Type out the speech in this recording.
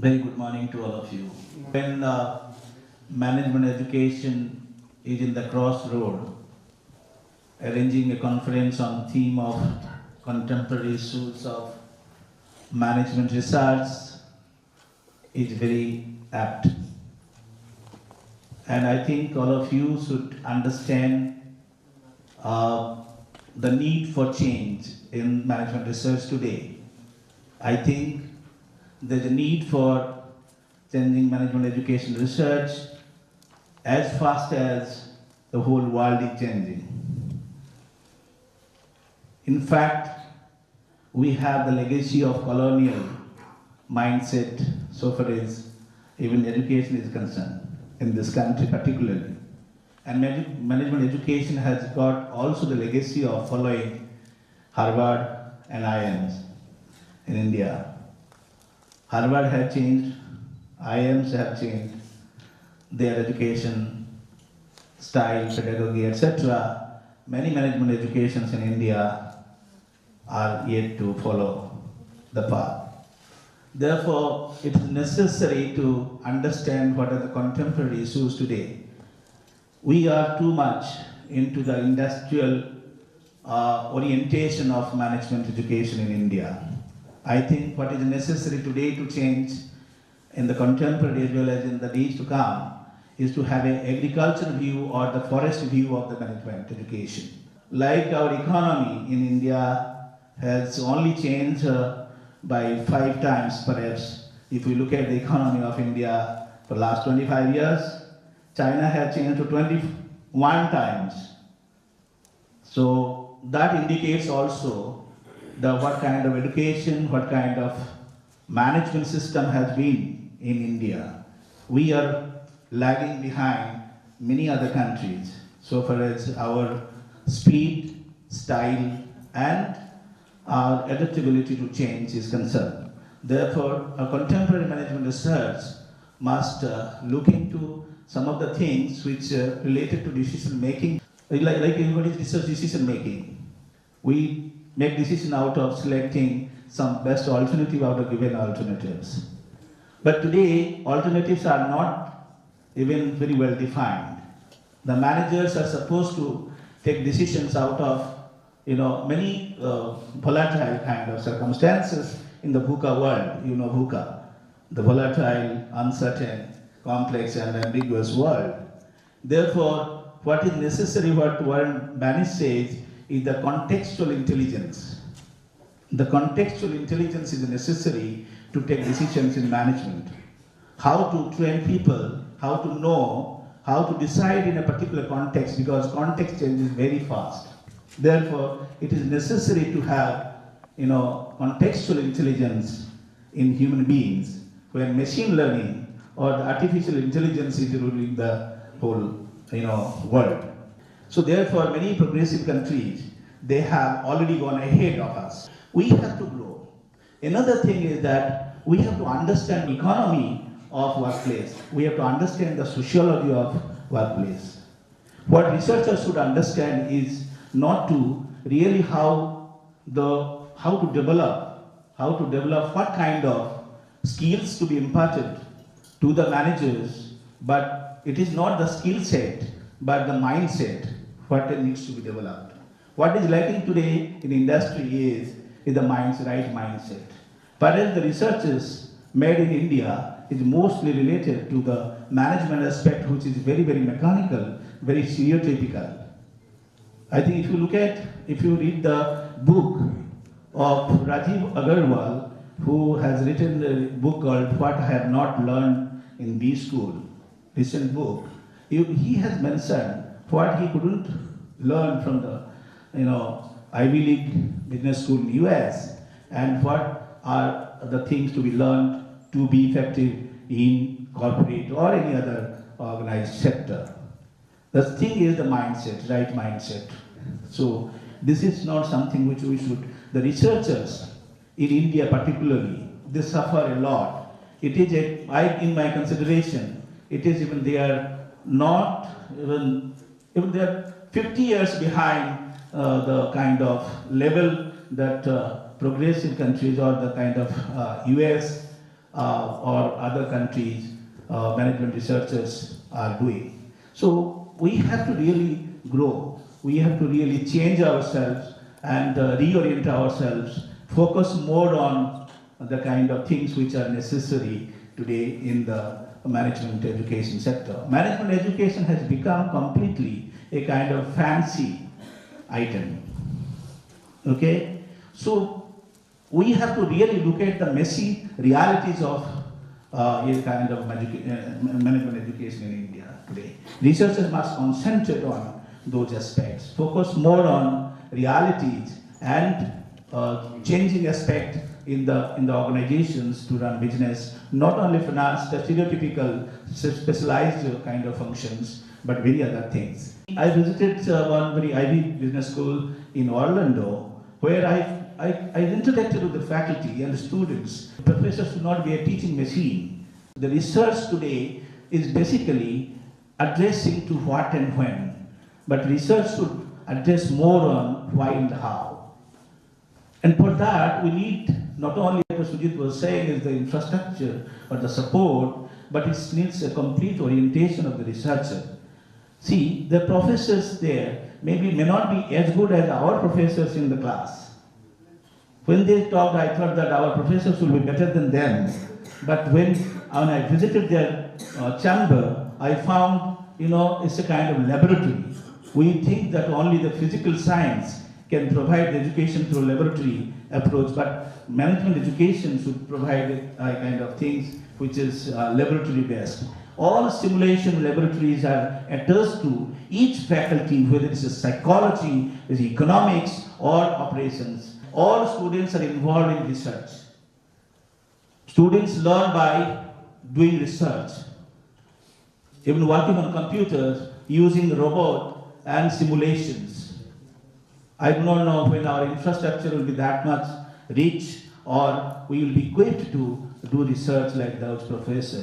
Very good morning to all of you. When management education is in the crossroad, arranging a conference on theme of contemporary issues of management research is very apt. And I think all of you should understand the need for change in management research today. I think there's a need for changing management education research as fast as the whole world is changing. In fact, we have the legacy of colonial mindset so far as even education is concerned, in this country particularly. And management education has got also the legacy of following Harvard and IIMs in India. Harvard have changed, IIMs have changed their education style, pedagogy, etc. Many management educations in India are yet to follow the path. Therefore, it is necessary to understand what are the contemporary issues today. We are too much into the industrial orientation of management education in India. I think what is necessary today to change in the contemporary as well as in the days to come is to have an agricultural view or the forest view of the management education. Like our economy in India has only changed by 5 times perhaps. If we look at the economy of India for the last 25 years, China has changed to 21 times. So that indicates also what kind of education, what kind of management system has been in India. We are lagging behind many other countries so far as our speed, style, and our adaptability to change is concerned. Therefore, a contemporary management research must look into some of the things which are related to decision making, like everybody's research decision making. We make decision out of selecting some best alternative out of given alternatives. But today, alternatives are not even very well defined. The managers are supposed to take decisions out of many volatile kind of circumstances in the VUCA world. You know VUCA, the volatile, uncertain, complex and ambiguous world. Therefore, what is necessary, what Warren Banish says, is the contextual intelligence. The contextual intelligence is necessary to take decisions in management. How to train people, how to know, how to decide in a particular context, because context changes very fast. Therefore, it is necessary to have contextual intelligence in human beings, where machine learning or the artificial intelligence is ruling the whole world. So therefore, many progressive countries, they have already gone ahead of us. We have to grow. Another thing is that we have to understand the economy of workplace. We have to understand the sociology of workplace. What researchers should understand is not to really how to develop what kind of skills to be imparted to the managers, but it is not the skill set, but the mindset, what needs to be developed. What is lacking today in industry is the right mindset. Perhaps the researches made in India is mostly related to the management aspect, which is very, very mechanical, very stereotypical. I think if you read the book of Rajiv Agarwal, who has written a book called What I Have Not Learned in B School, recent book, he has mentioned what he couldn't learn from the Ivy League business school in the US, and what are the things to be learned to be effective in corporate or any other organized sector. The thing is the mindset, right mindset. So this is not something which the researchers in India particularly, they suffer a lot. It is in my consideration, it is even they are not even they are 50 years behind the kind of level that progressive countries or the kind of US or other countries management researchers are doing. So we have to really grow. We have to really change ourselves and reorient ourselves, focus more on the kind of things which are necessary today in the management education sector. Management education has become completely a kind of fancy item. Okay? So we have to really look at the messy realities of a kind of management education in India today. Researchers must concentrate on those aspects, focus more on realities and changing aspect in the organizations to run business, not only finance, the stereotypical specialized kind of functions, but many other things. I visited one very Ivy business school in Orlando, where I interacted with the faculty and the students. Professors should not be a teaching machine. The research today is basically addressing to what and when, but research should address more on why and how. And for that, we need not only, what Sujit was saying, is the infrastructure or the support, but it needs a complete orientation of the researcher. See, the professors there may not be as good as our professors in the class. When they talked, I thought that our professors will be better than them. But when I visited their chamber, I found, it's a kind of laboratory. We think that only the physical science can provide education through laboratory approach, but management education should provide a kind of things which is laboratory based. All simulation laboratories are attached to each faculty, whether it's psychology, it's economics, or operations. All students are involved in research. Students learn by doing research. Even working on computers, using robot and simulations. I do not know when our infrastructure will be that much rich or we will be equipped to do research like those professors.